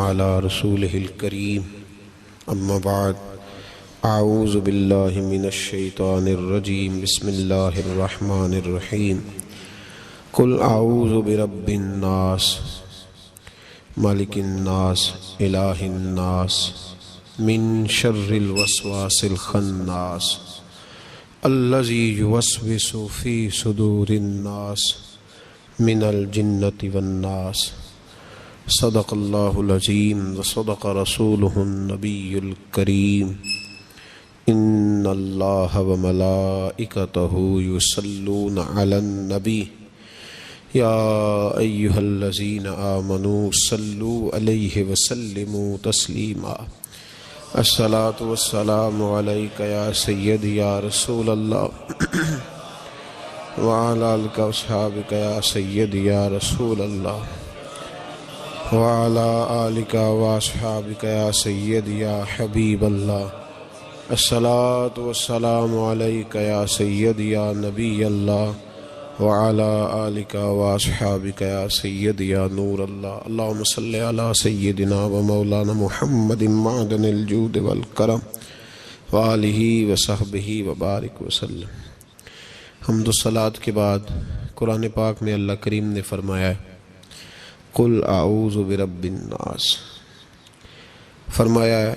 على رسوله الكريم اما بعد اعوذ باللہ من الشیطان الرجیم بسم اللہ الرحمن الرحیم قل اعوذ برب الناس مالک الناس الہ الناس من شر الوسواس الخناس الذی یوسوس فی صدور الناس من الجنۃ والناس صدق اللہ العظیم وصدق رسولہ النبی الکریم ان اللہ وملائکتہ یصلون علی النبی یا ایہا الذین آمنوا صلوا علیہ وسلموا تسلیما الصلاۃ والسلام علیک یا سیدی یا رسول اللہ وعلی آلک واصحابک یا سیدی یا رسول اللہ وعلی آلک واصحابک یا سیدی یا حبیب اللہ الصلاۃ والسلام علیک یا سیدی یا نبی اللہ وعلی آلک واصحابک یا سیدی یا نور اللہ اللہم صلی علی سیدنا و مولانا محمد معدن الجود والکرم وآلہ وصحبہ وبارک وسلم۔ حمد و صلوات کے بعد قرآن پاک میں اللہ کریم نے فرمایا ہے قل اعوذ برب الناس، فرمایا ہے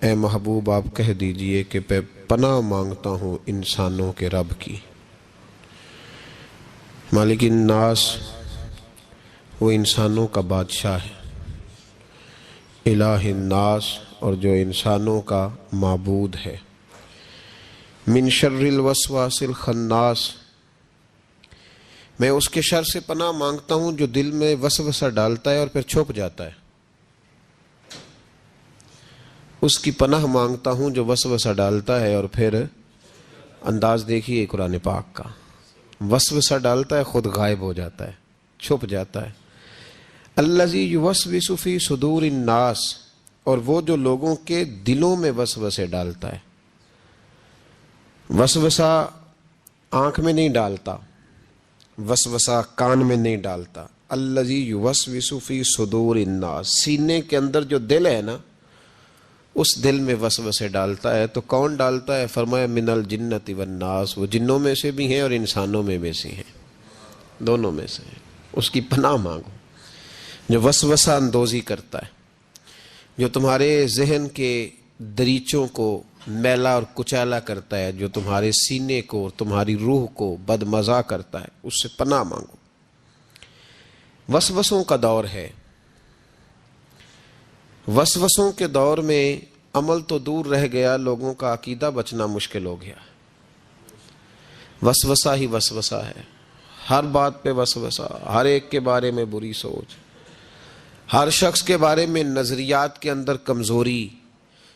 اے محبوب آپ کہہ دیجئے کہ میں پناہ مانگتا ہوں انسانوں کے رب کی۔ مالک الناس وہ انسانوں کا بادشاہ ہے، الہ الناس اور جو انسانوں کا معبود ہے، من شر الوسواس الخناس میں اس کے شر سے پناہ مانگتا ہوں جو دل میں وسوسہ ڈالتا ہے اور پھر چھپ جاتا ہے، اس کی پناہ مانگتا ہوں جو وسوسہ ڈالتا ہے اور پھر انداز دیکھیے قرآن پاک کا، وسوسہ ڈالتا ہے خود غائب ہو جاتا ہے، چھپ جاتا ہے۔ الذی یوسوس فی صدور الناس، اور وہ جو لوگوں کے دلوں میں وسوسے ڈالتا ہے۔ وسوسہ آنکھ میں نہیں ڈالتا، وسوسہ کان میں نہیں ڈالتا، الذی یوسوس فی صدور الناس، سینے کے اندر جو دل ہے نا اس دل میں وسوسے ڈالتا ہے۔ تو کون ڈالتا ہے؟ فرمایا من الجنۃ والناس، وہ جنوں میں سے بھی ہیں اور انسانوں میں بھی سے ہیں، دونوں میں سے ہیں۔ اس کی پناہ مانگو جو وسوسہ اندوزی کرتا ہے، جو تمہارے ذہن کے دریچوں کو میلا اور کچیلا کرتا ہے، جو تمہارے سینے کو اور تمہاری روح کو بدمزہ کرتا ہے، اس سے پناہ مانگو۔ وسوسوں کا دور ہے، وسوسوں کے دور میں عمل تو دور رہ گیا، لوگوں کا عقیدہ بچنا مشکل ہو گیا۔ وسوسہ ہی وسوسہ ہے، ہر بات پہ وسوسہ، ہر ایک کے بارے میں بری سوچ، ہر شخص کے بارے میں نظریات کے اندر کمزوری،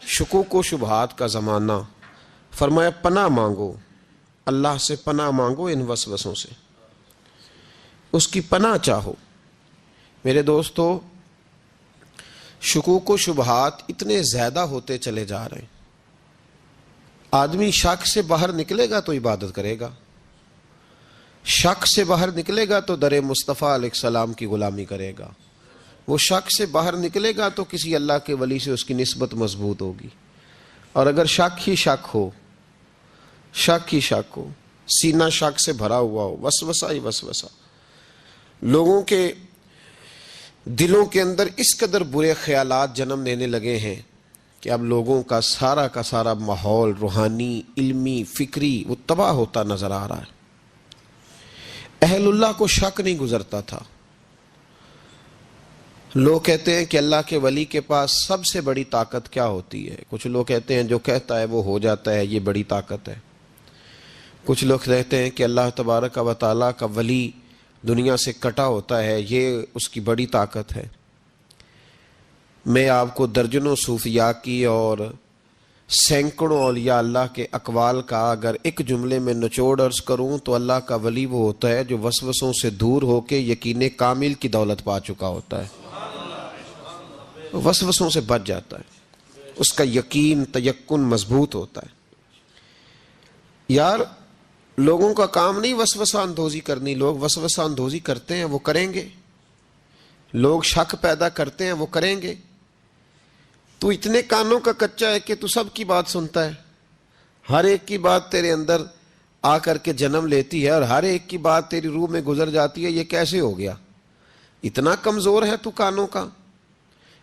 شکوک و شبہات کا زمانہ۔ فرمایا پناہ مانگو، اللہ سے پناہ مانگو ان وسوسوں سے، اس کی پناہ چاہو۔ میرے دوستو، شکوک و شبہات اتنے زیادہ ہوتے چلے جا رہے ہیں، آدمی شک سے باہر نکلے گا تو عبادت کرے گا، شک سے باہر نکلے گا تو در مصطفیٰ علیہ السلام کی غلامی کرے گا، وہ شک سے باہر نکلے گا تو کسی اللہ کے ولی سے اس کی نسبت مضبوط ہوگی۔ اور اگر شک ہی شک ہو، شک ہی شک ہو، سینہ شک سے بھرا ہوا ہو، وسوسہ ہی وسوسہ، لوگوں کے دلوں کے اندر اس قدر برے خیالات جنم لینے لگے ہیں کہ اب لوگوں کا سارا ماحول روحانی، علمی، فکری وہ تباہ ہوتا نظر آ رہا ہے۔ اہل اللہ کو شک نہیں گزرتا تھا۔ لوگ کہتے ہیں کہ اللہ کے ولی کے پاس سب سے بڑی طاقت کیا ہوتی ہے؟ کچھ لوگ کہتے ہیں جو کہتا ہے وہ ہو جاتا ہے، یہ بڑی طاقت ہے۔ کچھ لوگ کہتے ہیں کہ اللہ تبارک و تعالیٰ کا ولی دنیا سے کٹا ہوتا ہے، یہ اس کی بڑی طاقت ہے۔ میں آپ کو درجنوں صوفیاء کی اور سینکڑوں اولیاء اللہ کے اقوال کا اگر ایک جملے میں نچوڑ عرض کروں تو اللہ کا ولی وہ ہوتا ہے جو وسوسوں سے دور ہو کے یقین کامل کی دولت پا چکا ہوتا ہے، وسوسوں سے بچ جاتا ہے، اس کا یقین تیقن مضبوط ہوتا ہے۔ یار لوگوں کا کام نہیں وسوسہ اندوزی کرنی، لوگ وسوسہ اندوزی کرتے ہیں وہ کریں گے، لوگ شک پیدا کرتے ہیں وہ کریں گے، تو اتنے کانوں کا کچا ہے کہ تو سب کی بات سنتا ہے، ہر ایک کی بات تیرے اندر آ کر کے جنم لیتی ہے اور ہر ایک کی بات تیری روح میں گزر جاتی ہے. یہ کیسے ہو گیا؟ اتنا کمزور ہے تو کانوں کا.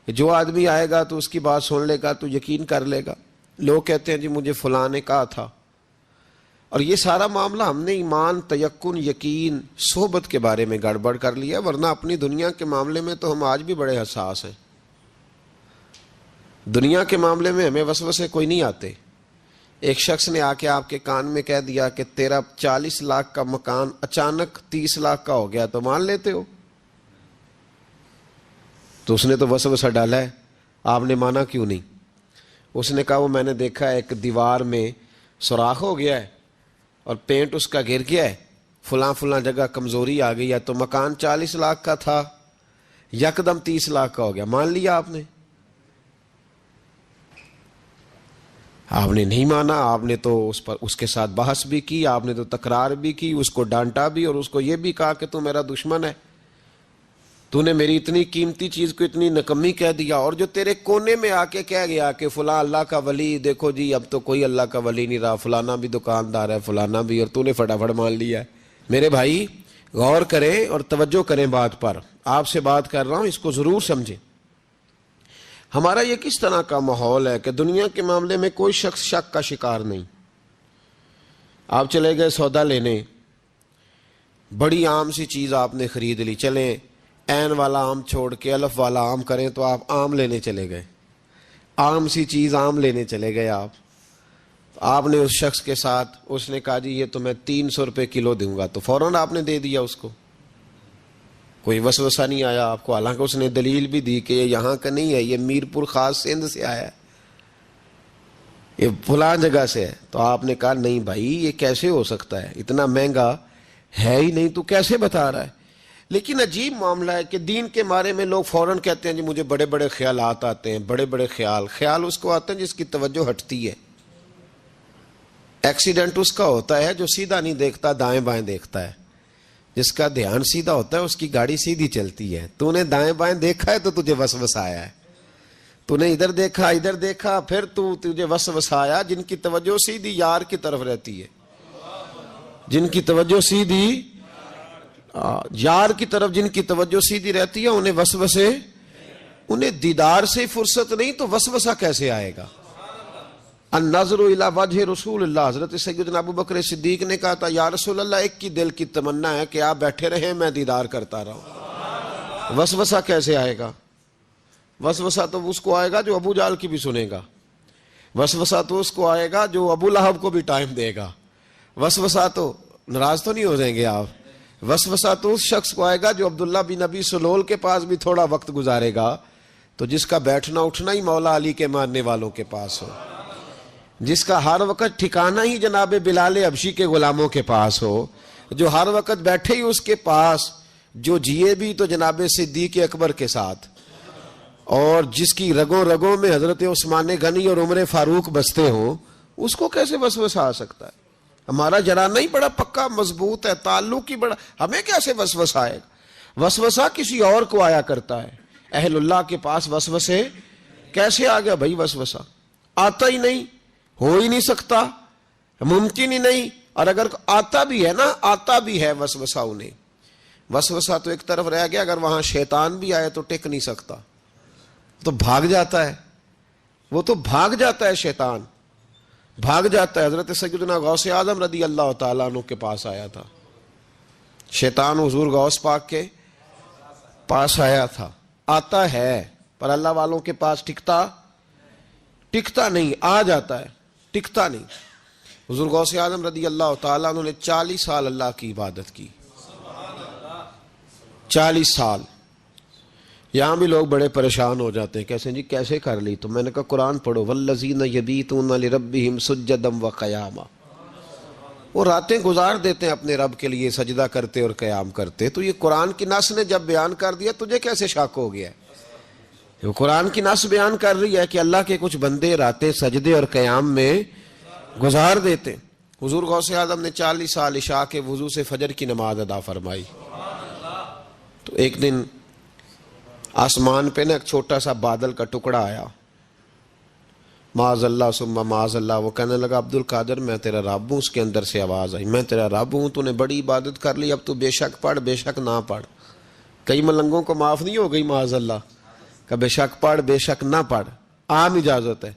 جو آدمی آئے گا تو اس کی بات سن لے گا تو یقین کر لے گا. لوگ کہتے ہیں جی مجھے فلاں نے کہا تھا. اور یہ سارا معاملہ ہم نے ایمان، تیقن، یقین، صحبت کے بارے میں گڑبڑ کر لیا، ورنہ اپنی دنیا کے معاملے میں تو ہم آج بھی بڑے حساس ہیں. دنیا کے معاملے میں ہمیں وسوسے کوئی نہیں آتے. ایک شخص نے آ کے آپ کے کان میں کہہ دیا کہ تیرا 40 لاکھ کا مکان اچانک 30 لاکھ کا ہو گیا، تو مان لیتے ہو؟ تو اس نے تو وسوسہ ڈالا ہے، آپ نے مانا کیوں نہیں؟ اس نے کہا وہ میں نے دیکھا ایک دیوار میں سوراخ ہو گیا ہے اور پینٹ اس کا گر گیا ہے، فلاں فلاں جگہ کمزوری آ گئی ہے، تو مکان 40 لاکھ کا تھا یکدم 30 لاکھ کا ہو گیا. مان لیا آپ نے؟ آپ نے نہیں مانا. آپ نے تو اس کے ساتھ بحث بھی کی، آپ نے تو تکرار بھی کی، اس کو ڈانٹا بھی اور اس کو یہ بھی کہا کہ تو میرا دشمن ہے، تو نے میری اتنی قیمتی چیز کو اتنی نکمی کہہ دیا. اور جو تیرے کونے میں آ کے کہہ گیا کہ فلاں اللہ کا ولی، دیکھو جی اب تو کوئی اللہ کا ولی نہیں رہا، فلانا بھی دکاندار ہے، فلانا بھی، اور تو نے فٹافٹ مان لیا ہے. میرے بھائی غور کریں اور توجہ کریں بات پر. آپ سے بات کر رہا ہوں، اس کو ضرور سمجھیں. ہمارا یہ کس طرح کا ماحول ہے کہ دنیا کے معاملے میں کوئی شخص شک کا شکار نہیں. آپ چلے گئے سودا لینے، بڑی عام سی چیز آپ نے خرید لی، چلیں عین والا آم چھوڑ کے الف والا آم کریں تو آپ آم لینے چلے گئے، عام سی چیز آم لینے چلے گئے. آپ نے اس شخص کے ساتھ، اس نے کہا جی یہ تو میں 300 روپے کلو دوں گا، تو فوراً آپ نے دے دیا اس کو. کوئی وسوسہ نہیں آیا آپ کو، حالانکہ اس نے دلیل بھی دی کہ یہ یہاں کا نہیں ہے، یہ میر پور خاص سندھ سے آیا ہے، یہ فلاں جگہ سے ہے. تو آپ نے کہا نہیں بھائی یہ کیسے ہو سکتا ہے، اتنا مہنگا ہے ہی نہیں، تو کیسے بتا رہا ہے. لیکن عجیب معاملہ ہے کہ دین کے بارے میں لوگ فوراً کہتے ہیں جی مجھے بڑے بڑے خیالات آتے ہیں، بڑے بڑے خیال اس کو آتے ہیں جس کی توجہ ہٹتی ہے. ایکسیڈنٹ اس کا ہوتا ہے جو سیدھا نہیں دیکھتا، دائیں بائیں دیکھتا ہے. جس کا دھیان سیدھا ہوتا ہے اس کی گاڑی سیدھی چلتی ہے. تو نے دائیں بائیں دیکھا ہے تو تجھے وسوسہ آیا ہے، تو نے ادھر دیکھا پھر تجھے وسوسہ آیا. جن کی توجہ سیدھی یار کی طرف رہتی ہے، جن کی توجہ سیدھی یار کی طرف، جن کی توجہ سیدھی رہتی ہے، انہیں وسوسے، انہیں دیدار سے فرصت نہیں تو وسوسہ کیسے آئے گا. النظر الی وجہ رسول اللہ، حضرت سیدنا ابو بکر صدیق نے کہا تھا یا رسول اللہ ایک کی دل کی تمنا ہے کہ آپ بیٹھے رہیں میں دیدار کرتا رہوں. وسوسہ کیسے آئے گا؟ وسوسہ تو اس کو آئے گا جو ابو جہل کی بھی سنے گا، وسوسہ تو اس کو آئے گا جو ابو لہب کو بھی ٹائم دے گا. وسوسہ تو ناراض تو نہیں ہو جائیں گے آپ؟ وسوسہ تو اس شخص کو آئے گا جو عبداللہ بن ابی سلول کے پاس بھی تھوڑا وقت گزارے گا، تو جس کا بیٹھنا اٹھنا ہی مولا علی کے ماننے والوں کے پاس ہو، جس کا ہر وقت ٹھکانہ ہی جناب بلال حبشی کے غلاموں کے پاس ہو، جو ہر وقت بیٹھے ہی اس کے پاس، جو جیے بھی تو جناب صدیق اکبر کے ساتھ، اور جس کی رگوں رگوں میں حضرت عثمان غنی اور عمر فاروق بستے ہوں، اس کو کیسے وسوسہ آ سکتا ہے؟ ہمارا جرانہ ہی بڑا پکا مضبوط ہے، تعلق ہی بڑا، ہمیں کیسے وسوسہ آئے گا؟ وسوسہ کسی اور کو آیا کرتا ہے. اہل اللہ کے پاس وسوسے کیسے آ گیا بھائی؟ وسوسہ آتا ہی نہیں، ہو ہی نہیں سکتا، ممکن ہی نہیں. اور اگر آتا بھی ہے نا، آتا بھی ہے وسوسہ انہیں، وسوسہ تو ایک طرف رہ گیا، اگر وہاں شیطان بھی آئے تو ٹک نہیں سکتا، تو بھاگ جاتا ہے، وہ تو بھاگ جاتا ہے، شیطان بھاگ جاتا ہے. حضرت سیدنا غوث اعظم رضی اللہ تعالیٰ عنہ کے پاس آیا تھا شیطان، حضور غوث پاک کے پاس آیا تھا. آتا ہے پر اللہ والوں کے پاس ٹکتا نہیں، آ جاتا ہے، ٹکتا نہیں. حضور غوث اعظم رضی اللہ تعالیٰ عنہ نے 40 سال اللہ کی عبادت کی، 40 سال. یہاں بھی لوگ بڑے پریشان ہو جاتے ہیں، کیسے جی کیسے کر لی؟ تو میں نے کہا قرآن پڑھو، والذین یبیتون لربہم سجدا وقیاما، وہ راتیں گزار دیتے ہیں اپنے رب کے لیے سجدہ کرتے اور قیام کرتے. تو یہ قرآن کی نص نے جب بیان کر دیا، تجھے کیسے شک ہو گیا؟ وہ قرآن کی نص بیان کر رہی ہے کہ اللہ کے کچھ بندے راتیں سجدے اور قیام میں گزار دیتے. حضور غوث اعظم نے 40 سال عشاء کے وضو سے فجر کی نماز ادا فرمائی. تو ایک دن آسمان پہ نا ایک چھوٹا سا بادل کا ٹکڑا آیا، معاذ اللہ ثم معاذ اللہ. وہ کہنے لگا عبد القادر میں تیرا رب ہوں. اس کے اندر سے آواز آئی میں تیرا رب ہوں, تو نے بڑی عبادت کر لی, اب تو بے شک پڑھ بے شک نہ پڑھ. کئی ملنگوں کو معاف نہیں ہو گئی معاذ اللہ کہ بے شک پڑھ بے شک نہ پڑھ, عام اجازت ہے.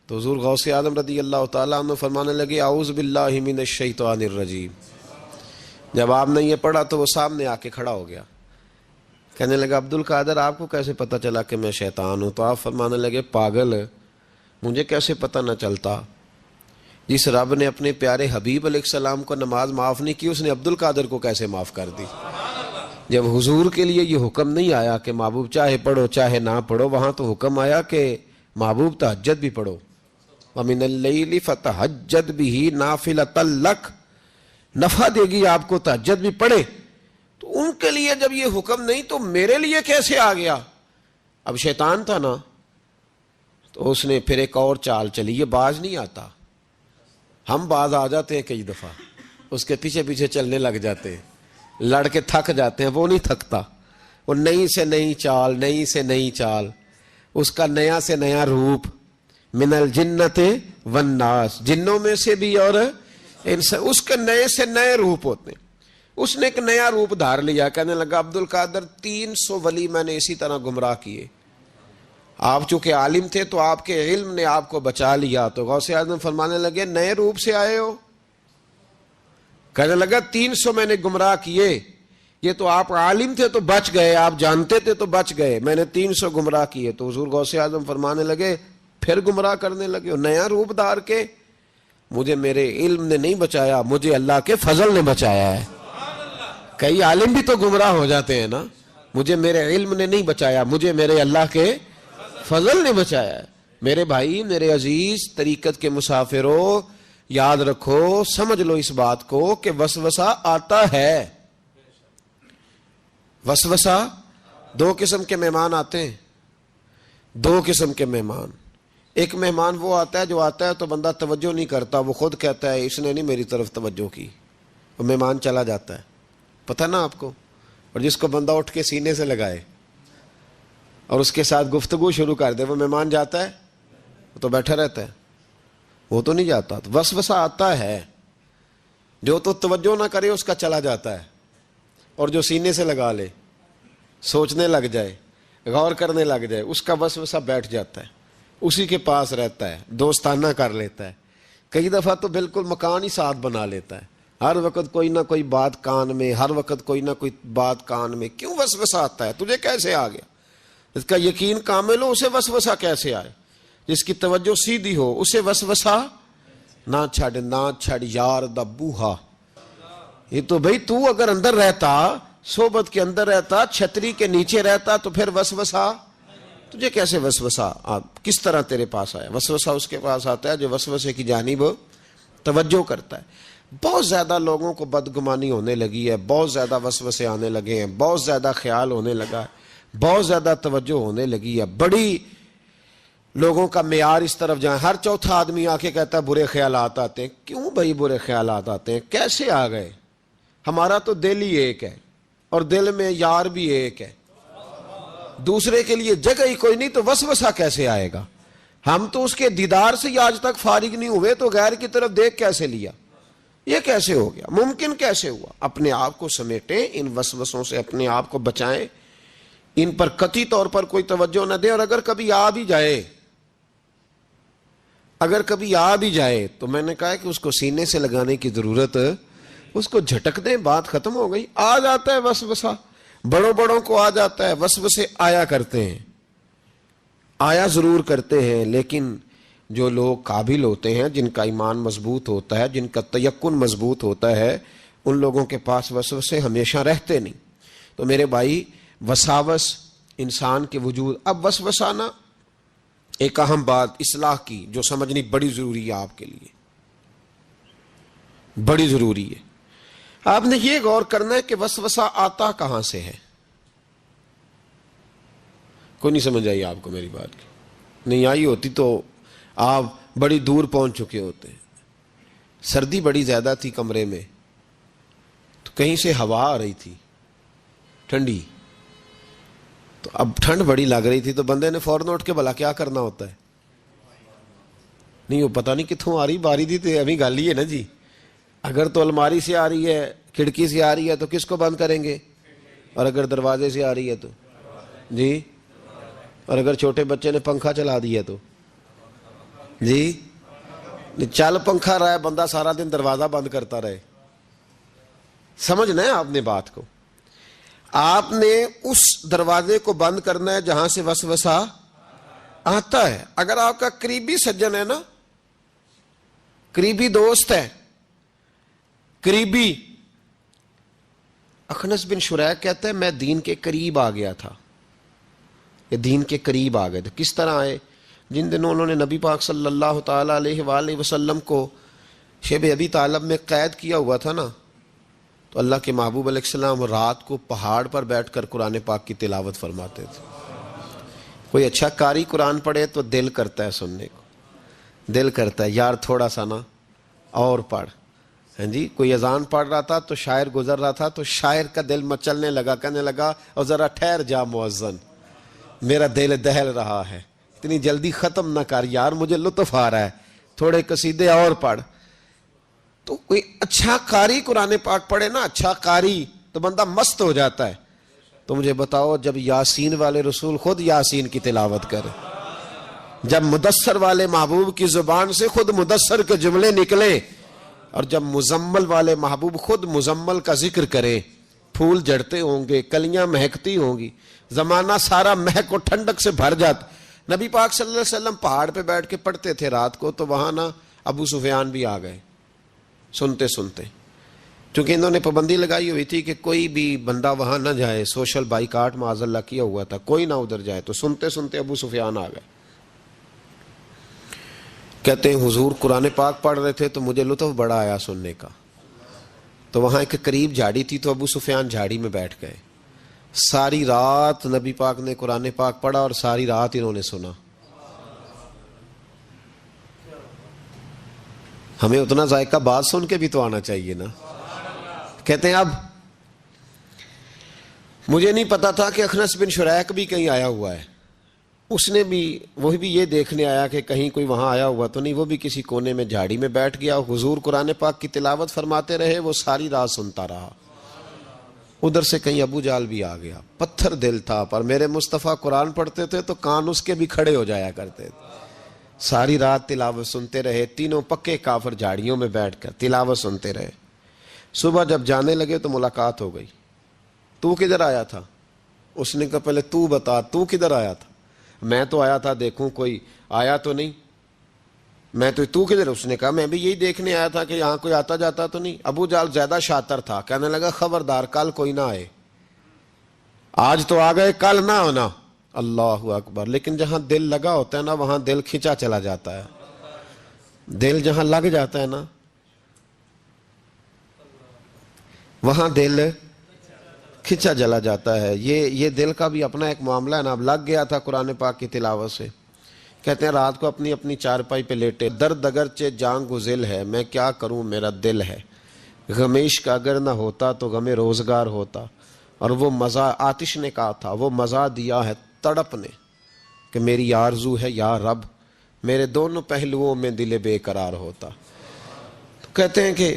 تو حضور غوث اعظم رضی اللہ تعالیٰ عنہ فرمانے لگے اعوذ باللہ من الشیطان الرجیم. جب آپ نے یہ پڑھا تو وہ سامنے آ کے کھڑا ہو گیا, کہنے لگا عبد القادر آپ کو کیسے پتہ چلا کہ میں شیطان ہوں؟ تو آپ فرمانے لگے پاگل, مجھے کیسے پتہ نہ چلتا؟ جس رب نے اپنے پیارے حبیب علیہ السلام کو نماز معاف نہیں کی, اس نے عبد القادر کو کیسے معاف کر دی؟ جب حضور کے لیے یہ حکم نہیں آیا کہ محبوب چاہے پڑھو چاہے نہ پڑھو, وہاں تو حکم آیا کہ محبوب تہجد بھی پڑھو. وَمِنَ اللَّيْلِ فَتَہَجَّدْ بِهِ نَافِلَةً لَكَ, نفع دے گی آپ کو, تہجد بھی پڑھے. تو ان کے لیے جب یہ حکم نہیں تو میرے لیے کیسے آ گیا؟ اب شیطان تھا نا, تو اس نے پھر ایک اور چال چلی. یہ باز نہیں آتا, ہم باز آ جاتے ہیں کئی دفعہ, اس کے پیچھے پیچھے چلنے لگ جاتے ہیں, لڑ کے تھک جاتے ہیں. وہ نہیں تھکتا, وہ نئی سے نئی چال, نئی سے نئی چال, اس کا نیا سے نیا روپ. من الجنت والناس, جنوں میں سے بھی اور اس کے نئے سے نئے روپ ہوتے ہیں. اس نے ایک نیا روپ دھار لیا, کہنے لگا عبد القادر 300 ولی میں نے اسی طرح گمراہ کیے. آپ چونکہ عالم تھے تو آپ کے علم نے آپ کو بچا لیا. تو غوث اعظم فرمانے لگے نئے روپ سے آئے ہو؟ کہنے لگا 300 میں نے گمراہ کیے, یہ تو آپ عالم تھے تو بچ گئے, آپ جانتے تھے تو بچ گئے, میں نے 300 گمراہ کیے. تو حضور غوث اعظم فرمانے لگے پھر گمراہ کرنے لگے ہو نیا روپ دھار کے؟ مجھے میرے علم نے نہیں بچایا, مجھے اللہ کے فضل نے بچایا ہے. کئی عالم بھی تو گمراہ ہو جاتے ہیں نا, مجھے میرے علم نے نہیں بچایا, مجھے میرے اللہ کے فضل نے بچایا ہے. میرے بھائی, میرے عزیز طریقت کے مسافروں, یاد رکھو, سمجھ لو اس بات کو کہ وسوسہ آتا ہے. وسوسہ, 2 قسم کے مہمان آتے ہیں, 2 قسم کے مہمان. ایک مہمان وہ آتا ہے جو آتا ہے تو بندہ توجہ نہیں کرتا, وہ خود کہتا ہے اس نے نہیں میری طرف توجہ کی, وہ مہمان چلا جاتا ہے, پتہ نا آپ کو. اور جس کو بندہ اٹھ کے سینے سے لگائے اور اس کے ساتھ گفتگو شروع کر دے, وہ مہمان جاتا ہے؟ وہ تو بیٹھا رہتا ہے, وہ تو نہیں جاتا. تو وسوسہ آتا ہے, جو تو توجہ نہ کرے اس کا چلا جاتا ہے, اور جو سینے سے لگا لے, سوچنے لگ جائے, غور کرنے لگ جائے, اس کا وسوسہ بیٹھ جاتا ہے, اسی کے پاس رہتا ہے, دوستانہ کر لیتا ہے. کئی دفعہ تو بالکل مکان ہی ساتھ بنا لیتا ہے, ہر وقت کوئی نہ کوئی بات کان میں, ہر وقت کوئی نہ کوئی بات کان میں. کیوں وسوسہ آتا ہے؟ تجھے کیسے آ گیا؟ اس کا یقین کامل ہو, اسے وسوسہ کیسے آئے؟ جس کی توجہ سیدھی ہو اسے وسوسہ نہ چھڑ یار دا بوہا. یہ تو بھئی تو اگر اندر رہتا, صحبت کے اندر رہتا, چھتری کے نیچے رہتا, تو پھر وسوسہ تجھے کیسے وسوسہ کس طرح تیرے پاس آیا؟ وسوسہ اس کے پاس آتا ہے جو وسوسے کی جانب توجہ کرتا ہے. بہت زیادہ لوگوں کو بدگمانی ہونے لگی ہے, بہت زیادہ وسوسے آنے لگے ہیں, بہت زیادہ خیال ہونے لگا ہے, بہت زیادہ توجہ ہونے لگی ہے. بڑی لوگوں کا معیار اس طرف جائیں, ہر چوتھا آدمی آ کے کہتا ہے برے خیالات آتے ہیں. کیوں بھائی برے خیالات آتے ہیں؟ کیسے آ گئے؟ ہمارا تو دل ہی ایک ہے, اور دل میں یار بھی ایک ہے, دوسرے کے لیے جگہ ہی کوئی نہیں, تو وسوسہ کیسے آئے گا؟ ہم تو اس کے دیدار سے ہی آج تک فارغ نہیں ہوئے, تو غیر کی طرف دیکھ کیسے لیا؟ یہ کیسے ہو گیا؟ ممکن کیسے ہوا؟ اپنے آپ کو سمیٹیں, ان وسوسوں سے اپنے آپ کو بچائیں, ان پر قطعی طور پر کوئی توجہ نہ دیں. اور اگر کبھی آ بھی جائے تو میں نے کہا کہ اس کو سینے سے لگانے کی ضرورت, اس کو جھٹک دیں, بات ختم ہو گئی. آ جاتا ہے وسوسہ, بڑوں کو آ جاتا ہے, وسوسے آیا کرتے ہیں, آیا ضرور کرتے ہیں. لیکن جو لوگ قابل ہوتے ہیں, جن کا ایمان مضبوط ہوتا ہے, جن کا تیقن مضبوط ہوتا ہے, ان لوگوں کے پاس وسوسے ہمیشہ رہتے نہیں. تو میرے بھائی, وساوس انسان کے وجود. اب وسوسہ نا ایک اہم بات اصلاح کی جو سمجھنی بڑی ضروری ہے, آپ کے لیے بڑی ضروری ہے. آپ نے یہ غور کرنا ہے کہ وسوسہ آتا کہاں سے ہے. کوئی نہیں سمجھ آئی آپ کو میری بات کی؟ نہیں آئی ہوتی تو آپ بڑی دور پہنچ چکے ہوتے. سردی بڑی زیادہ تھی کمرے میں, تو کہیں سے ہوا آ رہی تھی ٹھنڈی, تو اب ٹھنڈ بڑی لگ رہی تھی, تو بندے نے فوراً اٹھ کے بھلا کیا کرنا ہوتا ہے؟ نہیں وہ پتہ نہیں کتوں آ رہی باری دی تو ابھی گل ہی ہے نا جی. اگر تو الماری سے آ رہی ہے, کھڑکی سے آ رہی ہے تو کس کو بند کریں گے؟ اور اگر دروازے سے آ رہی ہے تو جی, اور اگر چھوٹے بچے نے پنکھا چلا دیا تو جی, چل پنکھا رہا ہے بندہ سارا دن دروازہ بند کرتا رہے. سمجھنا ہے آپ نے بات کو. آپ نے اس دروازے کو بند کرنا ہے جہاں سے وسوسہ آتا ہے. اگر آپ کا قریبی سجن ہے نا, قریبی دوست ہے, قریبی, اخنس بن شریح کہتا ہے میں دین کے قریب آ گیا تھا. یہ دین کے قریب آ گئے تھے. کس طرح آئے؟ جن دنوں انہوں نے نبی پاک صلی اللہ تعالی علیہ وآلہ وسلم کو شیب ابی طالب میں قید کیا ہوا تھا نا, تو اللہ کے محبوب علیہ السلام رات کو پہاڑ پر بیٹھ کر قرآن پاک کی تلاوت فرماتے تھے. کوئی اچھا قاری قرآن پڑھے تو دل کرتا ہے سننے کو, دل کرتا ہے یار تھوڑا سا نا اور پڑھ. ہاں جی, کوئی اذان پڑھ رہا تھا تو شاعر گزر رہا تھا تو شاعر کا دل مچلنے لگا, کہنے لگا اور ذرا ٹھہر جا مؤذن, میرا دل دہل رہا ہے, اتنی جلدی ختم نہ کر یار, مجھے لطف آ رہا ہے, تھوڑے قصیدے اور پڑھ. تو کوئی اچھا قاری قرآن پاک پڑھے نا, اچھا قاری, تو بندہ مست ہو جاتا ہے. تو مجھے بتاؤ جب یاسین والے رسول خود یاسین کی تلاوت کرے, جب مدثر والے محبوب کی زبان سے خود مدثر کے جملے نکلے, اور جب مزمل والے محبوب خود مزمل کا ذکر کرے, پھول جڑتے ہوں گے, کلیاں مہکتی ہوں گی, زمانہ سارا مہک و ٹھنڈک سے بھر جاتا. نبی پاک صلی اللہ علیہ وسلم پہاڑ پہ بیٹھ کے پڑھتے تھے رات کو, تو وہاں نا ابو سفیان بھی آ گئے سنتے سنتے. چونکہ انہوں نے پابندی لگائی ہوئی تھی کہ کوئی بھی بندہ وہاں نہ جائے, سوشل بائیکاٹ معاذ اللہ کیا ہوا تھا, کوئی نہ ادھر جائے. تو سنتے سنتے ابو سفیان آ گئے. کہتے ہیں حضور قرآن پاک پڑھ رہے تھے تو مجھے لطف بڑا آیا سننے کا. تو وہاں ایک قریب جھاڑی تھی تو ابو سفیان جھاڑی میں بیٹھ گئے. ساری رات نبی پاک نے قرآن پاک پڑھا اور ساری رات انہوں نے سنا. ہمیں اتنا ذائقہ بات سن کے بھی تو آنا چاہیے نا. کہتے ہیں اب مجھے نہیں پتا تھا کہ اخنس بن شریح بھی کہیں آیا ہوا ہے. اس نے بھی, وہی بھی یہ دیکھنے آیا کہ کہیں کوئی وہاں آیا ہوا تو نہیں. وہ بھی کسی کونے میں جھاڑی میں بیٹھ گیا. حضور قرآن پاک کی تلاوت فرماتے رہے, وہ ساری رات سنتا رہا. ادھر سے کہیں ابو جال بھی آ گیا. پتھر دل تھا, پر میرے مصطفیٰ قرآن پڑھتے تھے تو کان اس کے بھی کھڑے ہو جایا کرتے تھے. ساری رات تلاوت سنتے رہے. تینوں پکے کافر جھاڑیوں میں بیٹھ کر تلاوت سنتے رہے. صبح جب جانے لگے تو ملاقات ہو گئی. تو کدھر آیا تھا؟ اس نے کہا پہلے تو بتا, تو کدھر آیا تھا؟ میں تو آیا تھا دیکھوں کوئی آیا تو نہیں. میں تو کدھر؟ اس نے کہا میں بھی یہی دیکھنے آیا تھا کہ یہاں کوئی آتا جاتا تو نہیں. ابو جال زیادہ شاطر تھا, کہنے لگا خبردار کل کوئی نہ آئے, آج تو آ گئے کل نہ ہونا. اللہ اکبر. لیکن جہاں دل لگا ہوتا ہے نا وہاں دل کھینچا چلا جاتا ہے. دل جہاں لگ جاتا ہے نا وہاں دل کھینچا چلا جاتا ہے. یہ دل کا بھی اپنا ایک معاملہ ہے نا. اب لگ گیا تھا قرآن پاک کی تلاوت سے. کہتے ہیں رات کو اپنی اپنی چارپائی پہ لیٹے. درد اگرچہ جان گزل ہے, میں کیا کروں میرا دل ہے. غم عشق اگر نہ ہوتا تو غم روزگار ہوتا. اور وہ مزہ, آتش نے کہا تھا, وہ مزہ دیا ہے تڑپ نے کہ میری آرزو ہے یا رب میرے دونوں پہلوؤں میں دل بے قرار ہوتا. تو کہتے ہیں کہ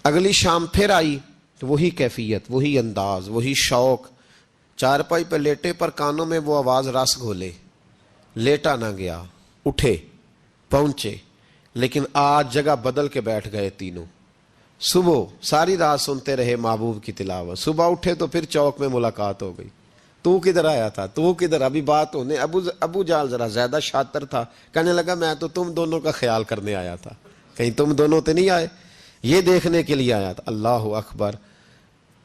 اگلی شام پھر آئی تو وہی کیفیت, وہی انداز, وہی شوق. چارپائی پہ لیٹے پر کانوں میں وہ آواز رس گھولے. لیٹا نہ گیا, اٹھے پہنچے, لیکن آج جگہ بدل کے بیٹھ گئے تینوں. صبح ساری رات سنتے رہے محبوب کی تلاوت. صبح اٹھے تو پھر چوک میں ملاقات ہو گئی. تو کدھر آیا تھا, تو کدھر؟ ابھی بات ہونے. ابو جال ذرا زیادہ شاطر تھا, کہنے لگا میں تو تم دونوں کا خیال کرنے آیا تھا, کہیں تم دونوں تو نہیں آئے, یہ دیکھنے کے لیے آیا تھا. اللہ اکبر.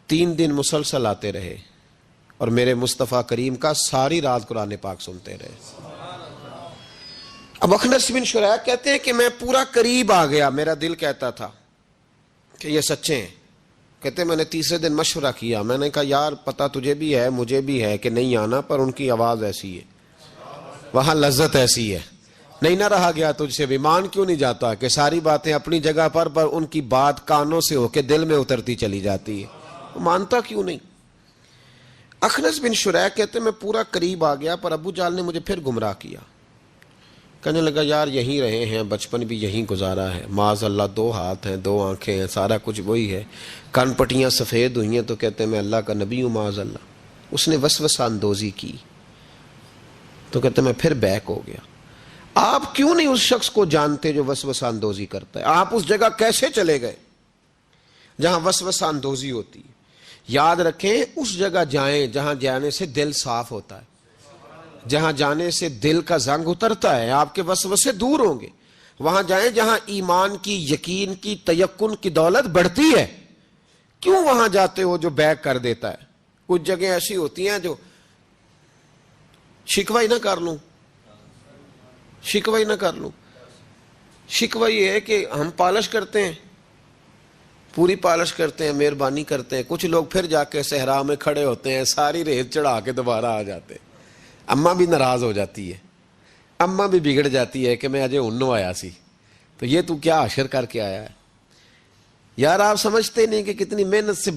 3 دن مسلسل آتے رہے اور میرے مصطفیٰ کریم کا ساری رات قرآن پاک سنتے رہے. اب اخنس بن شریح کہتے ہیں کہ میں پورا قریب آ گیا. میرا دل کہتا تھا کہ یہ سچے ہیں. کہتے ہیں میں نے تیسرے دن مشورہ کیا. میں نے کہا یار پتہ تجھے بھی ہے مجھے بھی ہے کہ نہیں آنا, پر ان کی آواز ایسی ہے, وہاں لذت ایسی ہے, نہیں نہ رہا گیا تجھ سے بھی. مان کیوں نہیں جاتا کہ ساری باتیں اپنی جگہ پر ان کی بات کانوں سے ہو کے دل میں اترتی چلی جاتی ہے. مانتا کیوں نہیں؟ اخنس بن شریح کہتے میں پورا قریب آ گیا, پر ابو جال نے مجھے پھر گمراہ کیا. کہنے لگا یار یہیں رہے ہیں، بچپن بھی یہیں گزارا ہے، معاذ اللہ 2 ہاتھ ہیں، 2 آنکھیں ہیں، سارا کچھ وہی ہے، کان پٹیاں سفید ہوئی ہیں تو کہتے ہیں میں اللہ کا نبی ہوں معاذ اللہ۔ اس نے وسوسہ اندوزی کی تو کہتے ہیں میں پھر بیک ہو گیا۔ آپ کیوں نہیں اس شخص کو جانتے جو وسوسہ اندوزی کرتا ہے؟ آپ اس جگہ کیسے چلے گئے جہاں وسوسہ اندوزی ہوتی ہے؟ یاد رکھیں اس جگہ جائیں جہاں جانے سے دل صاف ہوتا ہے، جہاں جانے سے دل کا زنگ اترتا ہے، آپ کے وسوسے دور ہوں گے۔ وہاں جائیں جہاں ایمان کی، یقین کی، تیقن کی دولت بڑھتی ہے۔ کیوں وہاں جاتے ہو جو بیک کر دیتا ہے؟ کچھ جگہیں ایسی ہوتی ہیں جو شکوہ ہی نہ کر لوں، شکوہ ہی نہ کر لوں۔ شکوہ یہ ہے کہ ہم پالش کرتے ہیں، پوری پالش کرتے ہیں، مہربانی کرتے ہیں، کچھ لوگ پھر جا کے صحرا میں کھڑے ہوتے ہیں، ساری ریت چڑھا کے دوبارہ آ جاتے ہیں۔ اماں بھی ناراض ہو جاتی ہے، اماں بھی بگڑ جاتی ہے کہ میں اجے انو آیا سی تو یہ تو کیا حشر کر کے آیا ہے۔ یار آپ سمجھتے نہیں کہ کتنی محنت سے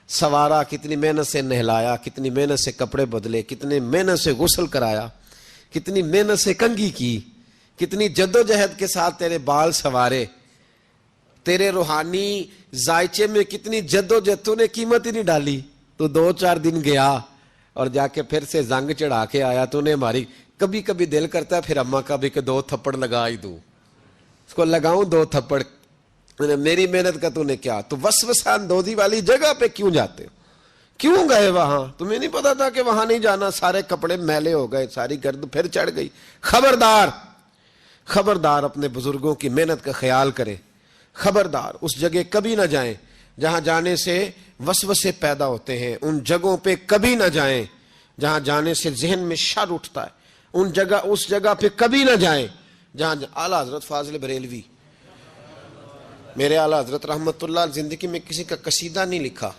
سوارا، کتنی محنت سے نہلایا، کتنی محنت سے کپڑے بدلے، کتنی محنت سے غسل کرایا، کتنی محنت سے کنگھی کی، کتنی جدوجہد کے ساتھ تیرے بال سنوارے، تیرے روحانی ذائچے میں کتنی جدوجہد، تو نے قیمت ہی نہیں ڈالی۔ تو 2-4 دن گیا اور جا کے پھر سے زنگ چڑھا کے آیا، تو نے ہماری کبھی کبھی دل کرتا ہے پھر اماں کا بھی کہ 2 تھپڑ لگا ہی دوں، اس کو لگاؤں 2 تھپڑ، میری محنت کا تو نے کیا۔ تو وسوسہ اندوزی والی جگہ پہ کیوں جاتے ہو؟ کیوں گئے وہاں؟ تمہیں نہیں پتا تھا کہ وہاں نہیں جانا؟ سارے کپڑے میلے ہو گئے، ساری گرد پھر چڑھ گئی۔ خبردار، خبردار اپنے بزرگوں کی محنت کا خیال کرے، خبردار اس جگہ کبھی نہ جائیں جہاں جانے سے وسوسے پیدا ہوتے ہیں، ان جگہوں پہ کبھی نہ جائیں جہاں جانے سے ذہن میں شر اٹھتا ہے، اس جگہ پہ کبھی نہ جائیں جہاں اعلیٰ حضرت فاضل بریلوی، میرے اعلیٰ حضرت رحمت اللہ زندگی میں کسی کا قصیدہ نہیں لکھا،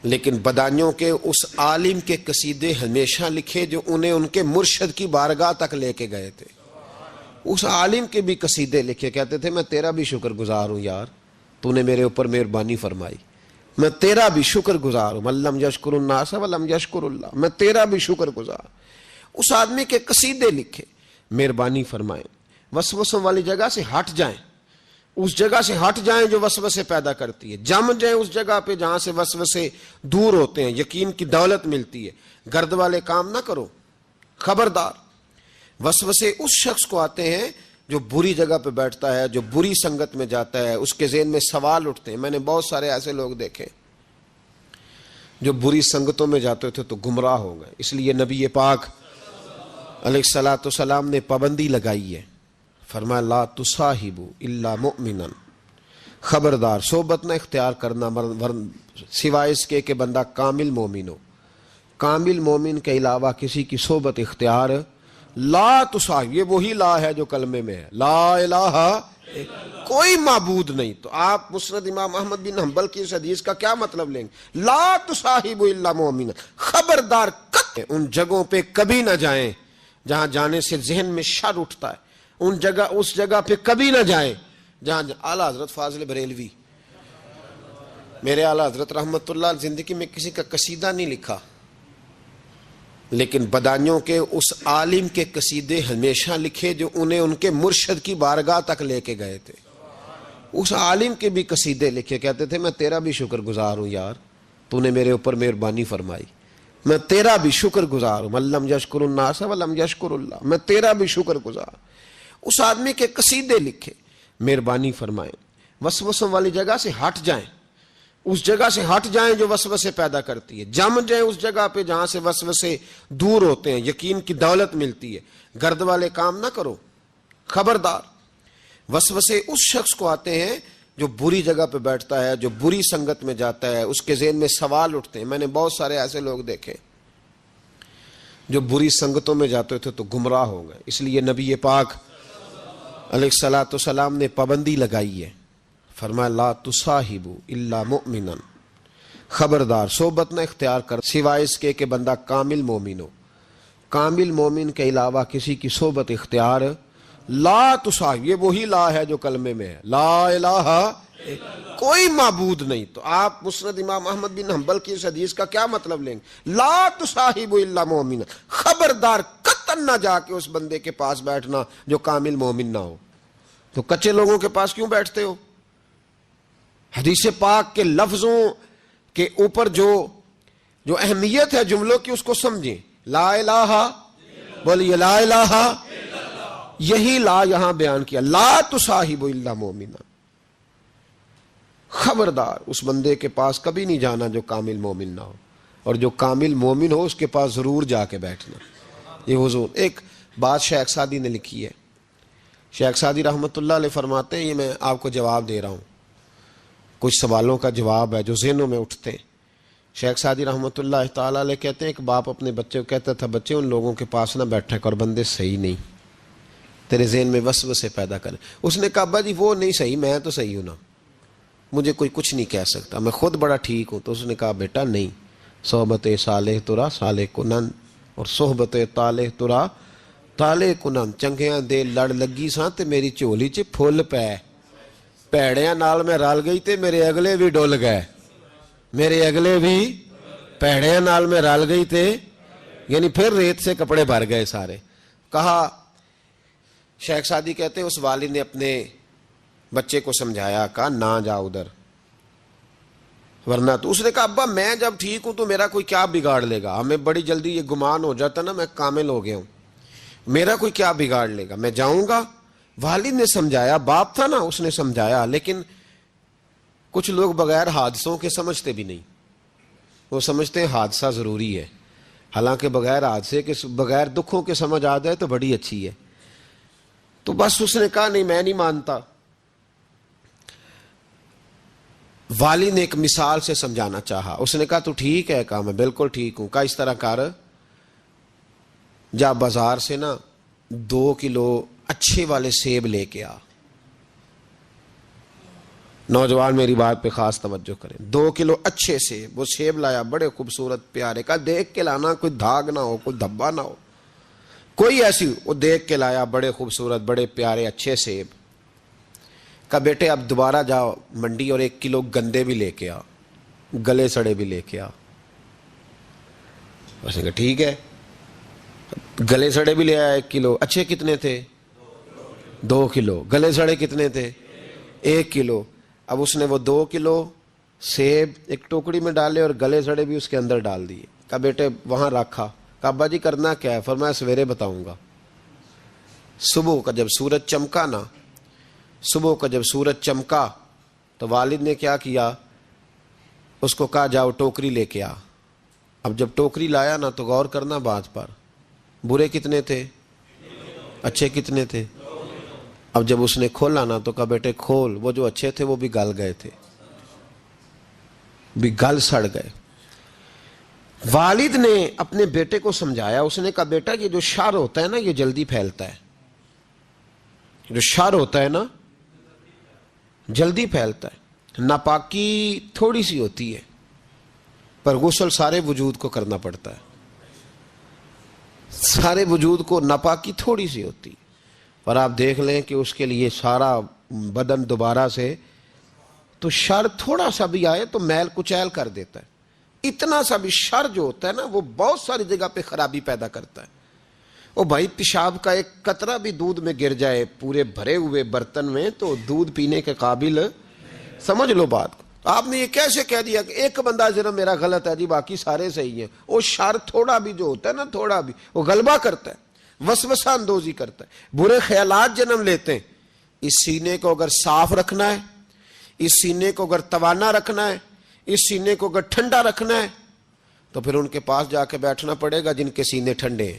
لیکن بدانیوں کے اس عالم کے قصیدے ہمیشہ لکھے جو انہیں ان کے مرشد کی بارگاہ تک لے کے گئے تھے۔ اس عالم کے بھی قصیدے لکھے، کہتے تھے میں تیرا بھی شکر گزار ہوں یار، تو نے میرے اوپر مہربانی فرمائی، میں تیرا بھی شکر گزار ہوں، من لم یشکر الناس ولم یشکر اللہ، میں تیرا بھی شکر گزار۔ اس آدمی کے قصیدے لکھے، مہربانی فرمائیں، وسوسوں والی جگہ سے ہٹ جائیں، اس جگہ سے ہٹ جائیں جو وسوسے پیدا کرتی ہے، جم جائیں اس جگہ پہ جہاں سے وسوسے دور ہوتے ہیں، یقین کی دولت ملتی ہے، گرد والے کام نہ کرو۔ خبردار، وسوسے اس شخص کو آتے ہیں جو بری جگہ پہ بیٹھتا ہے، جو بری سنگت میں جاتا ہے، اس کے ذہن میں سوال اٹھتے ہیں۔ میں نے بہت سارے ایسے لوگ دیکھے جو بری سنگتوں میں جاتے تھے تو گمراہ ہو گئے، اس لیے نبی پاک علیہ الصلوۃ والسلام نے پابندی لگائی ہے، فرمایا لا تصاحبوا الا مؤمنا، خبردار صحبت نہ اختیار کرنا سوائے اس کے کہ بندہ کامل مومن ہو، کامل مومن کے علاوہ کسی کی صحبت اختیار لا تصاحب، یہ وہی لا ہے جو کلمے میں ہے، لا الہ کوئی معبود نہیں۔ تو آپ مسند امام احمد بن حنبل کی اس حدیث کا کیا مطلب لیں گے؟ لا تصاحب الا مومنا، خبردار ان جگہوں پہ کبھی نہ جائیں جہاں جانے سے ذہن میں شر اٹھتا ہے، اس جگہ پہ کبھی نہ جائیں جہاں اعلیٰ حضرت فاضل بریلوی، میرے اعلیٰ حضرت رحمت اللہ زندگی میں کسی کا قصیدہ نہیں لکھا، لیکن بدانیوں کے اس عالم کے قصیدے ہمیشہ لکھے جو انہیں ان کے مرشد کی بارگاہ تک لے کے گئے تھے۔ اس عالم کے بھی قصیدے لکھے، کہتے تھے میں تیرا بھی شکر گزار ہوں یار، تو نے میرے اوپر مہربانی فرمائی، میں تیرا بھی شکر گزار ہوں، من لم یشکر الناس ولم یشکر اللہ، میں تیرا بھی شکر گزار۔ اس آدمی کے قصیدے لکھے، مہربانی فرمائیں، وسوسوں والی جگہ سے ہٹ جائیں، اس جگہ سے ہٹ جائیں جو وسوسے پیدا کرتی ہے، جم جائیں اس جگہ پہ جہاں سے وسوسے دور ہوتے ہیں، یقین کی دولت ملتی ہے، گرد والے کام نہ کرو۔ خبردار، وسوسے اس شخص کو آتے ہیں جو بری جگہ پہ بیٹھتا ہے، جو بری سنگت میں جاتا ہے، اس کے ذہن میں سوال اٹھتے ہیں۔ میں نے بہت سارے ایسے لوگ دیکھے جو بری سنگتوں میں جاتے تھے تو گمراہ ہو گئے، اس لیے نبی پاک علیہ الصلوۃ والسلام نے پابندی لگائی ہے، فرمایا لا تصاحبوا الا مؤمنا، خبردار صحبت نہ اختیار کر سوائے اس کے کہ بندہ کامل مومن ہو، کامل مومن کے علاوہ کسی کی صحبت اختیار لا تصاحب، یہ وہی لا ہے جو کلمے میں ہے، لا الہ کوئی معبود نہیں۔ تو آپ مسند امام احمد بن حنبل کی اس حدیث کا کیا مطلب لیں گے؟ لا تصاحب الا مومنا، خبردار قطعاً نہ جا کے اس بندے کے پاس بیٹھنا جو کامل مومن نہ ہو. تو کچے لوگوں کے پاس کیوں بیٹھتے ہو؟ حدیث پاک کے لفظوں کے اوپر جو اہمیت ہے جملوں کی اس کو سمجھیں. لا الہ، بولیے لا الہ. یہی لا یہاں بیان کیا. لا تصاحب الا مومنا. خبردار اس بندے کے پاس کبھی نہیں جانا جو کامل مومن نہ ہو، اور جو کامل مومن ہو اس کے پاس ضرور جا کے بیٹھنا. یہ حضور ایک بات شیخ سعدی نے لکھی ہے. شیخ سعدی رحمۃ اللہ علیہ فرماتے ہیں، یہ میں آپ کو جواب دے رہا ہوں، کچھ سوالوں کا جواب ہے جو ذہنوں میں اٹھتے ہیں. شیخ سعدی رحمۃ اللہ تعالیٰ علیہ کہتے ہیں ایک باپ اپنے بچے کو کہتا تھا بچے ان لوگوں کے پاس نہ بیٹھے کر، بندے صحیح نہیں، تیرے ذہن میں وسوسے پیدا کریں. اس نے کہا ابا جی وہ نہیں صحیح، میں تو صحیح ہوں نا، مجھے کوئی کچھ نہیں کہہ سکتا، میں خود بڑا ٹھیک ہوں. تو اس نے کہا بیٹا نہیں، صحبت صالح ترا صالح کنن اور صحبت طالح ترا طالح کنن. چنگیاں دے لڑ لگی ساں تے میری چولی چ پھل پے، پیڑیاں نال میں رل گئی تے میرے اگلے بھی ڈول گئے، میرے اگلے بھی پیڑیاں نال میں رل گئی تے یعنی پھر ریت سے کپڑے بھر گئے سارے. کہا شیخ سعدی کہتے اس والد نے اپنے بچے کو سمجھایا، کہا نہ جا ادھر ورنہ تو. اس نے کہا ابا میں جب ٹھیک ہوں تو میرا کوئی کیا بگاڑ لے گا؟ ہمیں بڑی جلدی یہ گمان ہو جاتا نا میں کامل ہو گیا ہوں، میرا کوئی کیا بگاڑ لے گا، میں جاؤں گا. والد نے سمجھایا، باپ تھا نا اس نے سمجھایا. لیکن کچھ لوگ بغیر حادثوں کے سمجھتے بھی نہیں، وہ سمجھتے ہیں حادثہ ضروری ہے، حالانکہ بغیر حادثے کے بغیر دکھوں کے سمجھ آ جائے تو بڑی اچھی ہے. تو بس اس نے کہا نہیں میں نہیں مانتا. والد نے ایک مثال سے سمجھانا چاہا. اس نے کہا تو ٹھیک ہے، کہا میں بالکل ٹھیک ہوں. کہا اس طرح کر، جا بازار سے نا 2 کلو اچھے والے سیب لے کے آ. نوجوان میری بات پہ خاص توجہ کریں. 2 کلو اچھے سیب. وہ سیب لایا بڑے خوبصورت پیارے. کہا دیکھ کے لانا، کوئی دھاگ نہ ہو، کوئی دھبا نہ ہو، کوئی ایسی. وہ دیکھ کے لایا بڑے خوبصورت بڑے پیارے اچھے سیب. کہا بیٹے اب دوبارہ جاؤ منڈی اور 1 کلو گندے بھی لے کے آ، گلے سڑے بھی لے کے آ. اس نے کہا ٹھیک ہے. گلے سڑے بھی لے آیا 1 کلو. اچھے کتنے تھے؟ 2 کلو. گلے سڑے کتنے تھے؟ 1 کلو. اب اس نے وہ 2 کلو سیب ایک ٹوکری میں ڈالے اور گلے سڑے بھی اس کے اندر ڈال دیے. کہا بیٹے وہاں رکھا. کہا ابا جی کرنا کیا ہے؟ فرمایا سویرے بتاؤں گا. صبح کا جب سورج چمکا نا، صبح کا جب سورج چمکا تو والد نے کیا کیا، اس کو کہا جاؤ ٹوکری لے کے آ. اب جب ٹوکری لایا نا تو غور کرنا بات پر، برے کتنے تھے، اچھے کتنے تھے. اب جب اس نے کھولا نا تو کہا بیٹے کھول. وہ جو اچھے تھے وہ بھی گل گئے تھے، بھی گل سڑ گئے. والد نے اپنے بیٹے کو سمجھایا. اس نے کہا بیٹا یہ جو شر ہوتا ہے نا یہ جلدی پھیلتا ہے، جو شر ہوتا ہے نا جلدی پھیلتا ہے. ناپاکی تھوڑی سی ہوتی ہے پر غسل سارے وجود کو کرنا پڑتا ہے، سارے وجود کو ناپاکی تھوڑی سی ہوتی ہے. اور آپ دیکھ لیں کہ اس کے لیے سارا بدن دوبارہ سے، تو شر تھوڑا سا بھی آئے تو میل کچیل کر دیتا ہے. اتنا سا بھی شر جو ہوتا ہے نا وہ بہت ساری جگہ پہ خرابی پیدا کرتا ہے. او بھائی پیشاب کا ایک قطرہ بھی دودھ میں گر جائے پورے بھرے ہوئے برتن میں تو دودھ پینے کے قابل، سمجھ لو بات کو. آپ نے یہ کیسے کہہ دیا کہ ایک بندہ ذرا میرا غلط ہے جی باقی سارے صحیح ہیں؟ وہ شر تھوڑا بھی جو ہوتا ہے نا، تھوڑا بھی وہ غلبہ کرتا ہے، وسوسہ اندوزی کرتا ہے، برے خیالات جنم لیتے ہیں. اس سینے کو اگر صاف رکھنا ہے، اس سینے کو اگر توانا رکھنا ہے، اس سینے کو اگر ٹھنڈا رکھنا ہے تو پھر ان کے پاس جا کے بیٹھنا پڑے گا جن کے سینے ٹھنڈے ہیں.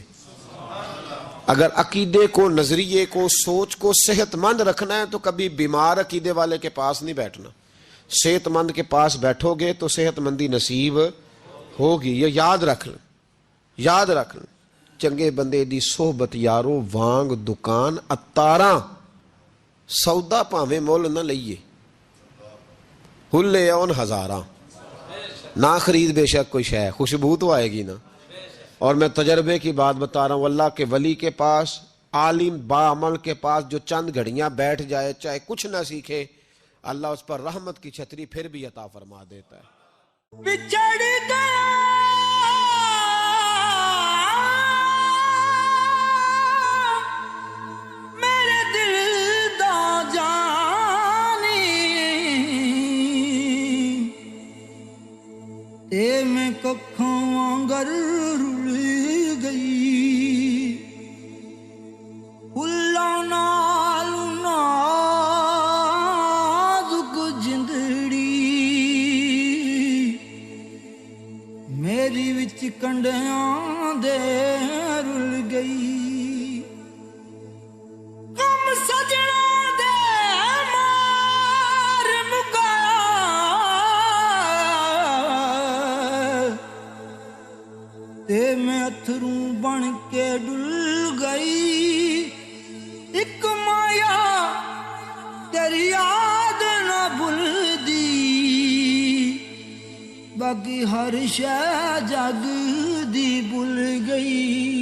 اگر عقیدے کو، نظریے کو، سوچ کو صحت مند رکھنا ہے تو کبھی بیمار عقیدے والے کے پاس نہیں بیٹھنا. صحت مند کے پاس بیٹھو گے تو صحت مندی نصیب ہوگی. یہ یاد رکھ لیں، یاد رکھ لیں. چنگے بندے دی صحبت یارو وانگ دکان اتاراں، سودا پاویں مول نہ لئیے، ہلے اون ہزاراں. نہ خرید بے شک کوئی شے، خوشبو تو آئے گی نا. اور میں تجربے کی بات بتا رہا ہوں، اللہ کے ولی کے پاس، عالم باعمل کے پاس جو چند گھڑیاں بیٹھ جائے چاہے کچھ نہ سیکھے، اللہ اس پر رحمت کی چھتری پھر بھی عطا فرما دیتا ہے. بچھڑ گیا ਗਈ, ਇੱਕ ਮਾਇਆ ਤੇਰੀ ਯਾਦ ਨਾ ਭੁੱਲਦੀ, ਬਾਕੀ ਹਰ ਸ਼ੈ ਜਗ ਦੀ ਭੁੱਲ ਗਈ।